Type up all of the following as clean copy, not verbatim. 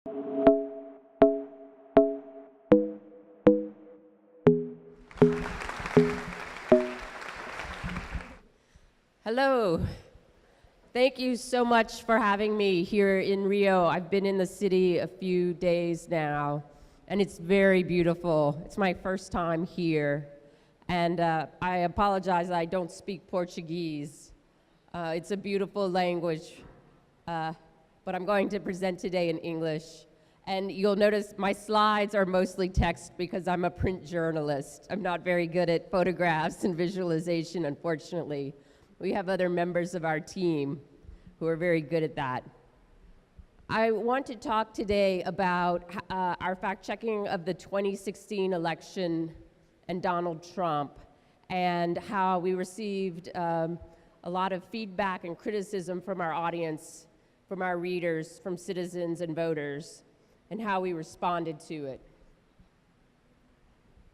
Hello. Thank you so much for having me here in Rio. I've been in the city a few days now, and it's very beautiful. It's my first time here, and I apologize I don't speak Portuguese. It's a beautiful language, but I'm going to present today in English. And you'll notice my slides are mostly text because I'm a print journalist. I'm not very good at photographs and visualization, unfortunately. We have other members of our team who are very good at that. I want to talk today about our fact-checking of the 2016 election and Donald Trump, and how we received a lot of feedback and criticism from our audience, from our readers, from citizens and voters, and how we responded to it.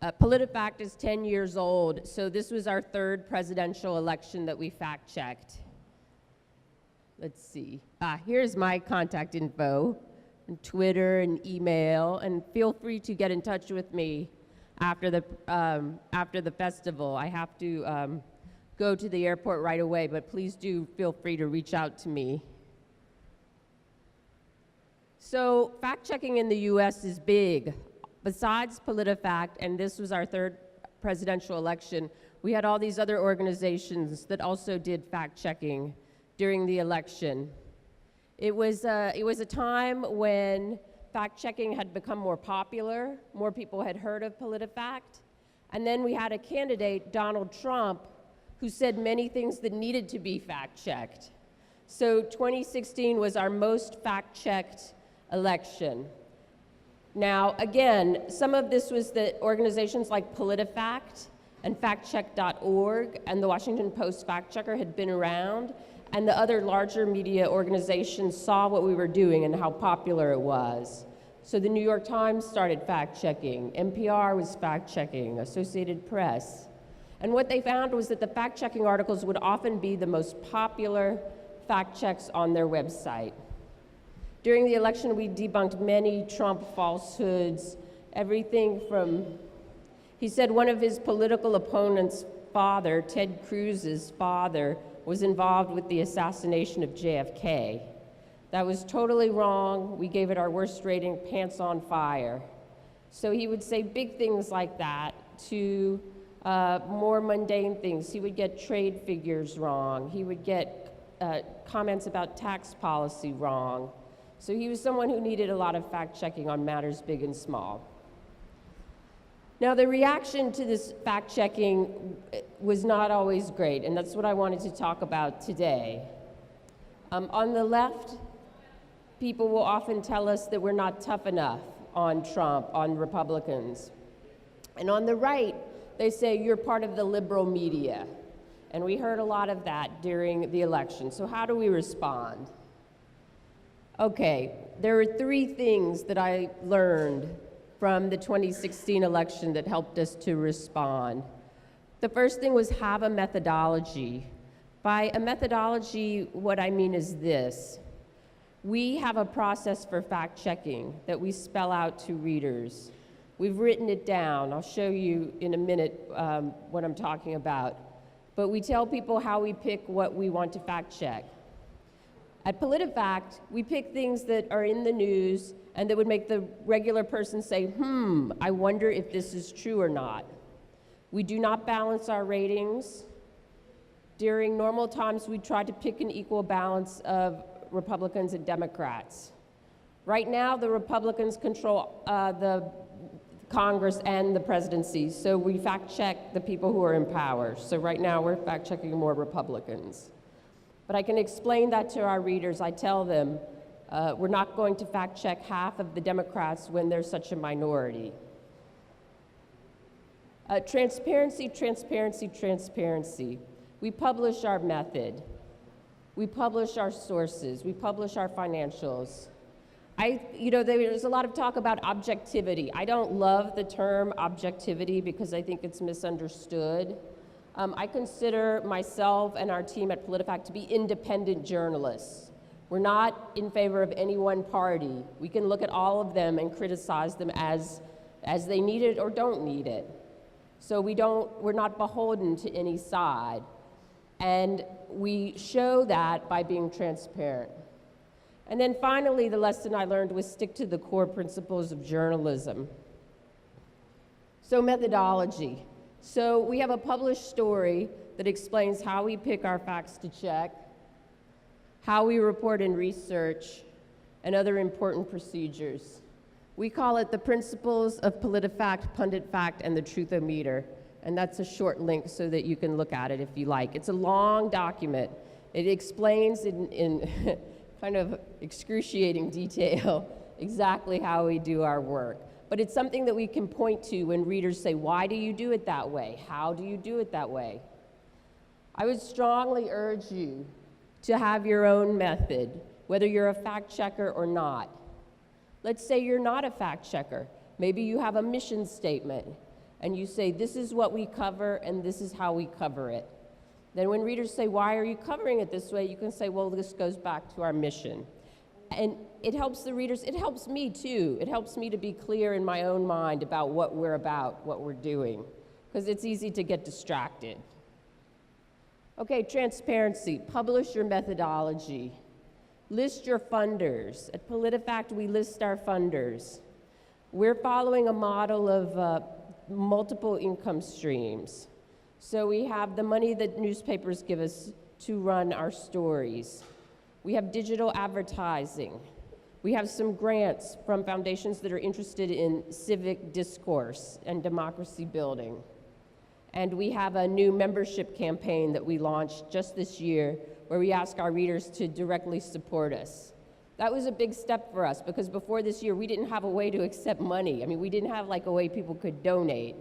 PolitiFact is 10 years old, so this was our third presidential election that we fact-checked. Let's see. Here's my contact info, and Twitter and email, and feel free to get in touch with me after the festival. I have to go to the airport right away, but please do feel free to reach out to me. So fact-checking in the US is big. Besides PolitiFact, and this was our third presidential election, we had all these other organizations that also did fact-checking during the election. It was a time when fact-checking had become more popular, more people had heard of PolitiFact, and then we had a candidate, Donald Trump, who said many things that needed to be fact-checked. So 2016 was our most fact-checked election. Now, again, some of this was that organizations like PolitiFact and factcheck.org and the Washington Post Fact Checker had been around, and the other larger media organizations saw what we were doing and how popular it was. So the New York Times started fact-checking, NPR was fact-checking, Associated Press. And what they found was that the fact-checking articles would often be the most popular fact checks on their website. During the election, we debunked many Trump falsehoods, everything from, he said one of his political opponent's father, Ted Cruz's father, was involved with the assassination of JFK. That was totally wrong. We gave it our worst rating, pants on fire. So he would say big things like that to more mundane things. He would get trade figures wrong. He would get comments about tax policy wrong. So he was someone who needed a lot of fact-checking on matters big and small. Now, the reaction to this fact-checking was not always great, and that's what I wanted to talk about today. On the left, people will often tell us that we're not tough enough on Trump, on Republicans. And on the right, they say you're part of the liberal media. And we heard a lot of that during the election. So how do we respond? Okay, there are three things that I learned from the 2016 election that helped us to respond. The first thing was have a methodology. By a methodology, what I mean is this. We have a process for fact-checking that we spell out to readers. We've written it down. I'll show you in a minute what I'm talking about. But we tell people how we pick what we want to fact-check. At PolitiFact, we pick things that are in the news and that would make the regular person say, I wonder if this is true or not. We do not balance our ratings. During normal times, we try to pick an equal balance of Republicans and Democrats. Right now, the Republicans control the Congress and the presidency, so we fact-check the people who are in power. So right now, we're fact-checking more Republicans. But I can explain that to our readers. I tell them, we're not going to fact-check half of the Democrats when they're such a minority. Transparency, transparency, transparency. We publish our method. We publish our sources. We publish our financials. There's a lot of talk about objectivity. I don't love the term objectivity because I think it's misunderstood. I consider myself and our team at PolitiFact to be independent journalists. We're not in favor of any one party. We can look at all of them and criticize them as they need it or don't need it. So we're not beholden to any side. And we show that by being transparent. And then finally, the lesson I learned was stick to the core principles of journalism. So methodology. So we have a published story that explains how we pick our facts to check, how we report and research, and other important procedures. We call it the principles of PolitiFact, pundit fact, and the truthometer. And that's a short link so that you can look at it if you like. It's a long document. It explains in kind of excruciating detail exactly how we do our work. But it's something that we can point to when readers say, why do you do it that way? How do you do it that way? I would strongly urge you to have your own method, whether you're a fact checker or not. Let's say you're not a fact checker. Maybe you have a mission statement and you say, this is what we cover and this is how we cover it. Then when readers say, why are you covering it this way? You can say, well, this goes back to our mission. And it helps the readers, it helps me too. It helps me to be clear in my own mind about what we're about, what we're doing, because it's easy to get distracted. Okay, transparency, publish your methodology. List your funders. At PolitiFact, we list our funders. We're following a model of multiple income streams. So we have the money that newspapers give us to run our stories. We have digital advertising. We have some grants from foundations that are interested in civic discourse and democracy building. And we have a new membership campaign that we launched just this year where we ask our readers to directly support us. That was a big step for us because before this year, we didn't have a way to accept money. I mean, we didn't have like a way people could donate.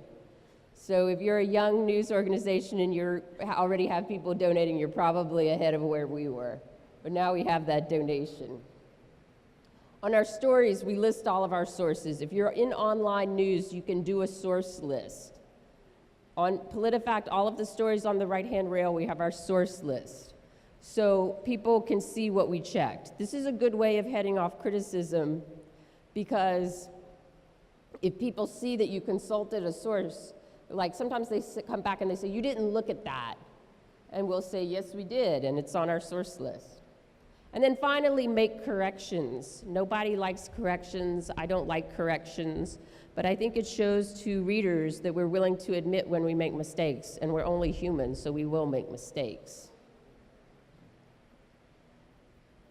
So if you're a young news organization and you already have people donating, you're probably ahead of where we were. But now we have that donation. On our stories, we list all of our sources. If you're in online news, you can do a source list. On PolitiFact, all of the stories on the right-hand rail, we have our source list. So people can see what we checked. This is a good way of heading off criticism because if people see that you consulted a source, like sometimes they come back and they say, you didn't look at that. And we'll say, yes, we did, and it's on our source list. And then finally, make corrections. Nobody likes corrections. I don't like corrections. But I think it shows to readers that we're willing to admit when we make mistakes, and we're only human, so we will make mistakes.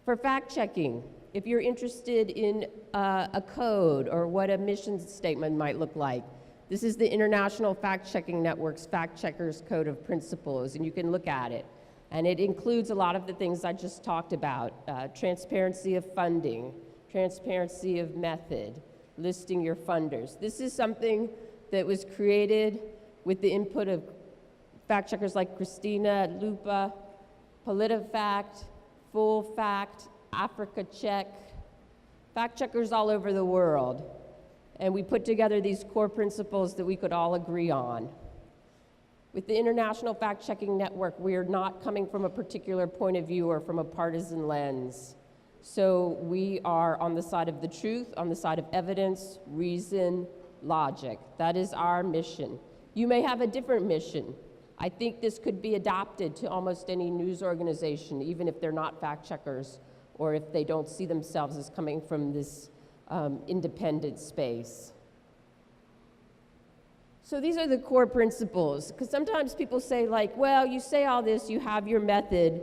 For fact-checking, if you're interested in a code or what a mission statement might look like, this is the International Fact-Checking Network's Fact Checkers Code of Principles, and you can look at it. And it includes a lot of the things I just talked about, transparency of funding, transparency of method, listing your funders. This is something that was created with the input of fact checkers like Christina at Lupa, PolitiFact, Full Fact, Africa Check, fact checkers all over the world. And we put together these core principles that we could all agree on. With the International Fact-Checking Network, we are not coming from a particular point of view or from a partisan lens. So we are on the side of the truth, on the side of evidence, reason, logic. That is our mission. You may have a different mission. I think this could be adopted to almost any news organization, even if they're not fact checkers or if they don't see themselves as coming from this independent space. So these are the core principles, because sometimes people say like, well, you say all this, you have your method,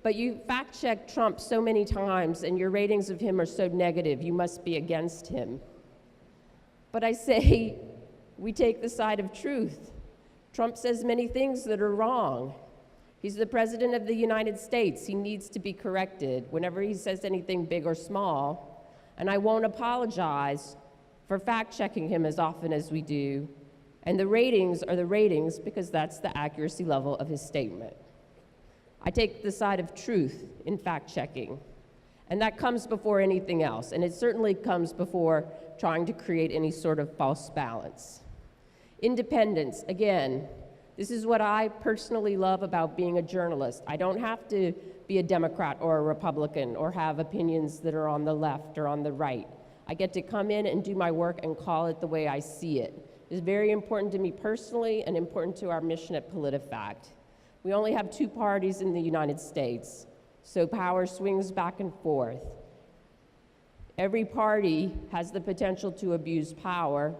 but you fact check Trump so many times and your ratings of him are so negative, you must be against him. But I say, we take the side of truth. Trump says many things that are wrong. He's the president of the United States. He needs to be corrected whenever he says anything big or small. And I won't apologize for fact-checking him as often as we do. And the ratings are the ratings because that's the accuracy level of his statement. I take the side of truth in fact-checking. And that comes before anything else. And it certainly comes before trying to create any sort of false balance. Independence, again, this is what I personally love about being a journalist. I don't have to be a Democrat or a Republican or have opinions that are on the left or on the right. I get to come in and do my work and call it the way I see it. It's very important to me personally and important to our mission at PolitiFact. We only have 2 parties in the United States, so power swings back and forth. Every party has the potential to abuse power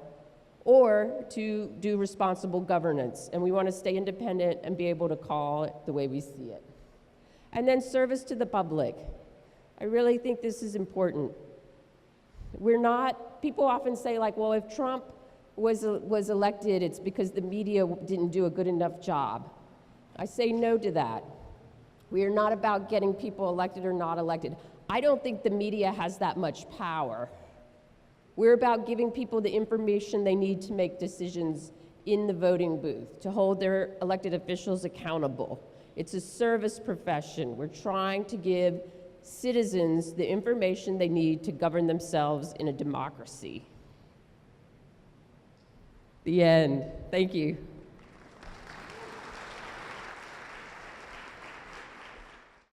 or to do responsible governance, and we want to stay independent and be able to call it the way we see it. And then service to the public. I really think this is important. People often say like, well, if Trump was elected, it's because the media didn't do a good enough job. I say no to that. We are not about getting people elected or not elected. I don't think the media has that much power. We're about giving people the information they need to make decisions in the voting booth, to hold their elected officials accountable. It's a service profession. We're trying to give citizens the information they need to govern themselves in a democracy. The end. Thank you.